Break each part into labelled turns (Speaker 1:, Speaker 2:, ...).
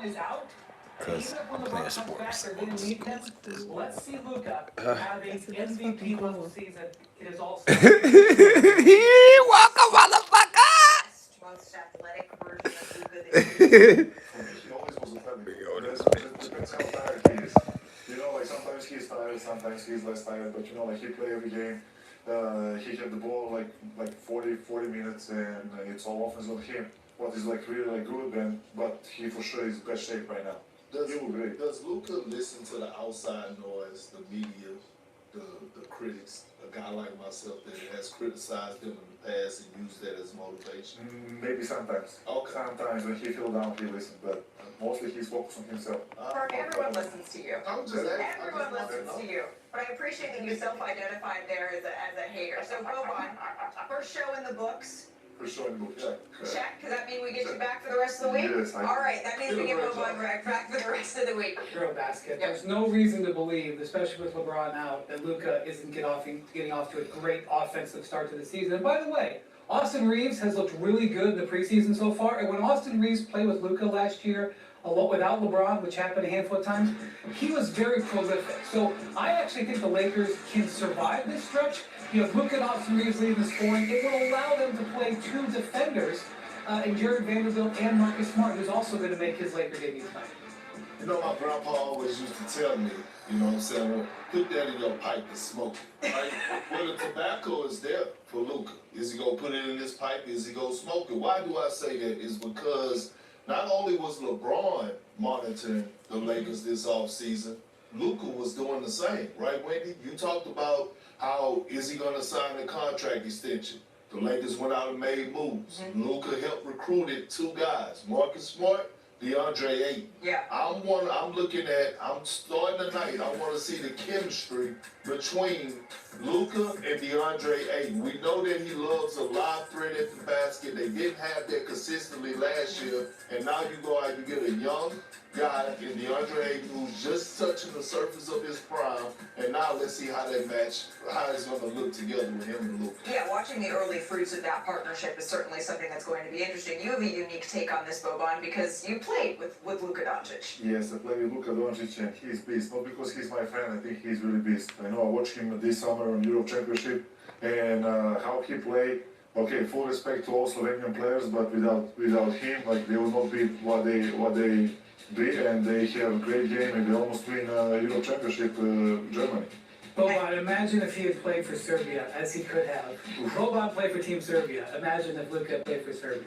Speaker 1: LeBron is out,
Speaker 2: Because I'm playing sports.
Speaker 1: let's see Luka have an MVP level season in his all-star.
Speaker 2: Welcome, motherfucker!
Speaker 3: Most athletic version of Luka that
Speaker 4: He always was athletic. It depends how tired he is. You know, like sometimes he's tired, sometimes he's less tired, but you know, like he play every game. He had the ball like 40 minutes, and it's all offense on him. What is like really like good, then, but he for sure is best shape right now.
Speaker 5: Does Luka listen to the outside noise, the media, the critics, a guy like myself that has criticized him in the past and used that as motivation?
Speaker 4: Maybe sometimes.
Speaker 5: Okay.
Speaker 4: Sometimes when he feel down, he listens, but mostly he's focused on himself.
Speaker 3: Mark, everyone listens to you.
Speaker 5: I'm just asking.
Speaker 3: Everyone listens to you. But I appreciate that you self-identified there as a hater. So Boban, first show in the books.
Speaker 4: For sure, yeah.
Speaker 3: Check. Does that mean we get you back for the rest of the week?
Speaker 4: Yes,
Speaker 3: All right. That means we get Boban back for the rest of the week.
Speaker 1: Girl basket. There's no reason to believe, especially with LeBron out, that Luka isn't getting off to a great offensive start to the season. And by the way, Austin Reeves has looked really good in the preseason so far. And when Austin Reeves played with Luka last year, without LeBron, which happened a handful of times, he was very prolific. So I actually think the Lakers can survive this stretch. You have Luka and Austin Reeves leading the scoring. It will allow them to play two defenders, in Jared Vanderbilt and Marcus Smart, who's also going to make his Laker debut tonight.
Speaker 5: You know, my grandpa always used to tell me, you know what I'm saying, well, put that in your pipe and smoke it, right? Well, the tobacco is there for Luka. Is he going to put it in his pipe? Is he going to smoke it? Why do I say that? Is because not only was LeBron monitoring the Lakers this offseason, Luka was doing the same, right, Wendy? You talked about how is he going to sign a contract extension. The Lakers went out and made moves. Luka helped recruited two guys, Marcus Smart, DeAndre Ayton.
Speaker 3: Yeah.
Speaker 5: I'm starting tonight. I want to see the chemistry between Luka and DeAndre Ayton. We know that he loves a live threat at the basket. They didn't have that consistently last year, and now you go out, you get a young guy in DeAndre Ayton who's just touching the surface of his prime, and now let's see how they match, how it's going to look together with him and Luka.
Speaker 3: Yeah, watching the early fruits of that partnership is certainly something that's going to be interesting. You have a unique take on this, Boban, because you played with Luka Doncic.
Speaker 4: Yes, I play with Luka Doncic, and he's beast. Not because he's my friend, I think he's really beast. I know I watched him this summer on Europe Championship, and how he played. Okay, full respect to all Slovenian players, but without him, like they will not be what they be, and they have a great game, and they almost win Europe Championship, Germany.
Speaker 1: Boban, imagine if he had played for Serbia, as he could have. Boban played for Team Serbia. Imagine if Luka played for Serbia.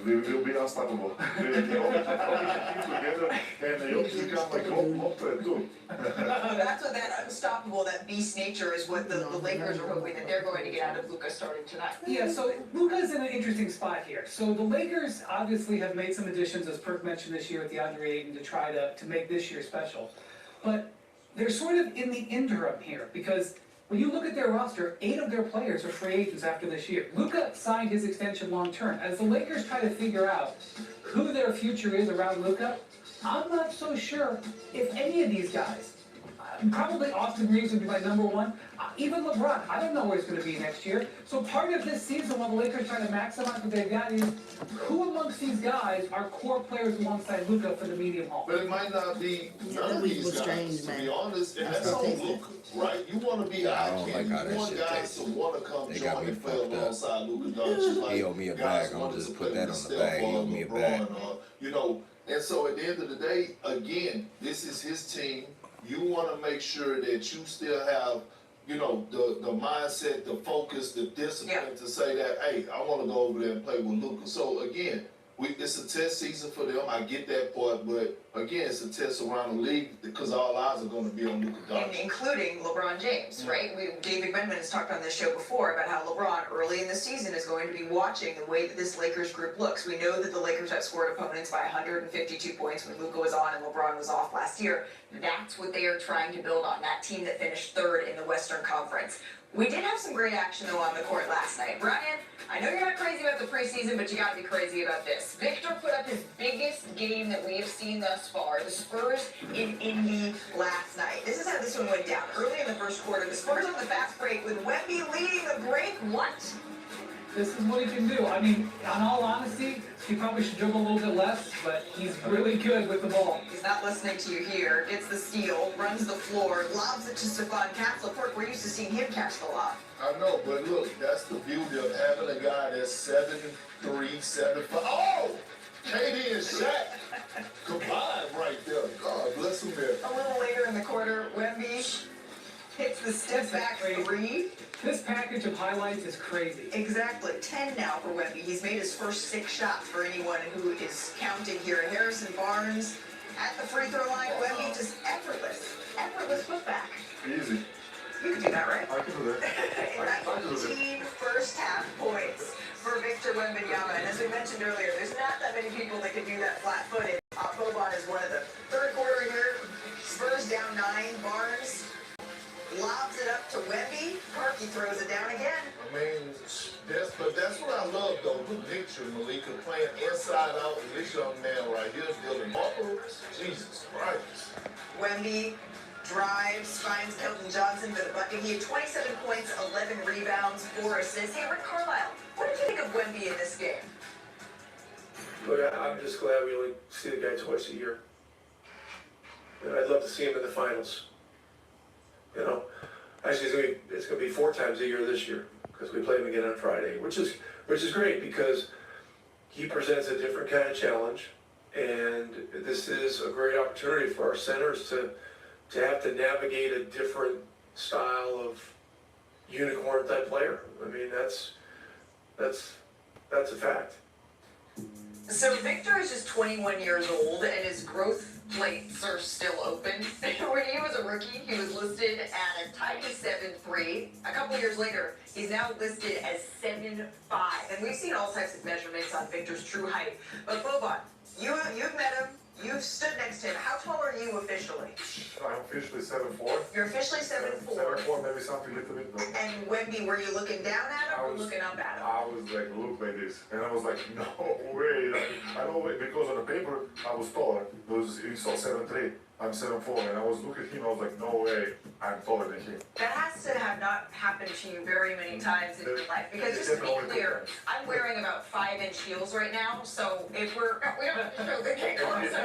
Speaker 4: We will be unstoppable. They all keep together, and they all become like home threat too.
Speaker 3: That's what that unstoppable, that beast nature is what the Lakers are hoping that they're going to get out of Luka starting tonight.
Speaker 1: Yeah, so Luka's in an interesting spot here. So the Lakers obviously have made some additions, as Perk mentioned this year with DeAndre Ayton, to try to make this year special. But they're sort of in the interim here, because when you look at their roster, 8 of their players are free agents after this year. Luka signed his extension long term. As the Lakers try to figure out who their future is around Luka, I'm not so sure if any of these guys, probably Austin Reeves would be my number one. Even LeBron, I don't know where he's going to be next year. So part of this season, while the Lakers try to maximize what they've got, is who amongst these guys are core players alongside Luka for the medium haul?
Speaker 5: But it might not be none of these guys, to be honest, and that's on Luka, right? You want to be eye candy. You want guys to want to come join and play alongside Luka Doncic.
Speaker 2: He owe me a bag. I'll just put that on the bag. He owe me a bag.
Speaker 5: You know, and so at the end of the day, again, this is his team. You want to make sure that you still have, you know, the mindset, the focus, the discipline to say that, hey, I want to go over there and play with Luka. So again, it's a test season for them. I get that part, but again, it's a test around the league because all eyes are going to be on Luka Doncic,
Speaker 3: including LeBron James, right? David Benman has talked on this show before about how LeBron early in the season is going to be watching the way that this Lakers group looks. We know that the Lakers outscored opponents by 152 points when Luka was on and LeBron was off last year. That's what they are trying to build on, that team that finished 3rd in the Western Conference. We did have some great action, though, on the court last night. Brian, I know you're not crazy about the preseason, but you got to be crazy about this. Victor put up his biggest game that we have seen thus far. The Spurs in Indy last night. This is how this one went down. Early in the first quarter, the Spurs on the fast break with Wemby leading the break. What?
Speaker 1: This is what he can do. I mean, in all honesty, he probably should dribble a little bit less, but he's really good with the ball.
Speaker 3: He's not listening to you here, gets the steal, runs the floor, lobs it to Stephon Castleport. We're used to seeing him catch the lob.
Speaker 5: I know, but look, that's the beauty of having a guy that's 7'3", 7'5". Oh! KD and Shaq combined right there. God bless him there.
Speaker 3: A little later in the quarter, Wemby hits the step back three.
Speaker 1: This package of highlights is crazy.
Speaker 3: Exactly, 10 now for Wemby. He's made his first 6 shots for anyone who is counting here. Harrison Barnes at the free throw line. Wemby just effortless putback.
Speaker 4: Easy.
Speaker 3: You can do that, right?
Speaker 4: I can do that.
Speaker 3: 19 first half points for Victor Wembanyama. And as we mentioned earlier, there's not that many people that can do that flat-footed. Boban is one of them. Third quarter here, Spurs down 9. Barnes lobs it up to Wemby. Parkey throws it down again.
Speaker 5: I mean, that's what I love though. The picture, Malika, playing inside out, and this young man right here is building muscle. Jesus Christ.
Speaker 3: Wemby drives, finds Kelton Johnson for the bucket. He had 27 points, 11 rebounds, 4 assists. Hey, Rick Carlisle, what did you think of Wemby in this game?
Speaker 6: Look, I'm just glad we only see the guy twice a year. And I'd love to see him in the finals. You know, actually it's gonna be 4 times a year this year because we play him again on Friday, which is great because he presents a different kind of challenge, and this is a great opportunity for our centers to have to navigate a different style of unicorn type player. I mean, that's a fact.
Speaker 3: So Victor is just 21 years old and his growth plates are still open. When he was a rookie, he was listed at a tiny 7'3". A couple years later, he's now listed as 7'5". And we've seen all types of measurements on Victor's true height. But Boban, you've met him. You've stood next to him. How tall are you officially?
Speaker 4: I'm officially 7'4".
Speaker 3: You're officially 7'4".
Speaker 4: 7'4", maybe something a little bit. But
Speaker 3: And Wemby, were you looking down at him or looking up at him?
Speaker 4: I was like, look like this, and I was like, no way. I know because on the paper I was taller. You saw 7'3". I'm 7'4", and I was looking at him. I was like, no way, I'm taller than him.
Speaker 3: That has to have not happened to you very many times in your life. Because just to be clear, I'm wearing about 5-inch heels right now. So if we don't have to show the kick on, so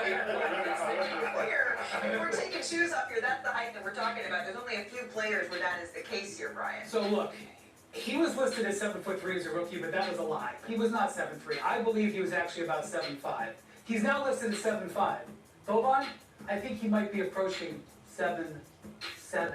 Speaker 3: if we're taking shoes off here, that's the height that we're talking about. There's only a few players where that is the case here, Brian.
Speaker 1: So look, he was listed as 7'3" as a rookie, but that was a lie. He was not 7'3". I believe he was actually about 7'5". He's now listed as 7'5". Boban, I think he might be approaching 7'4".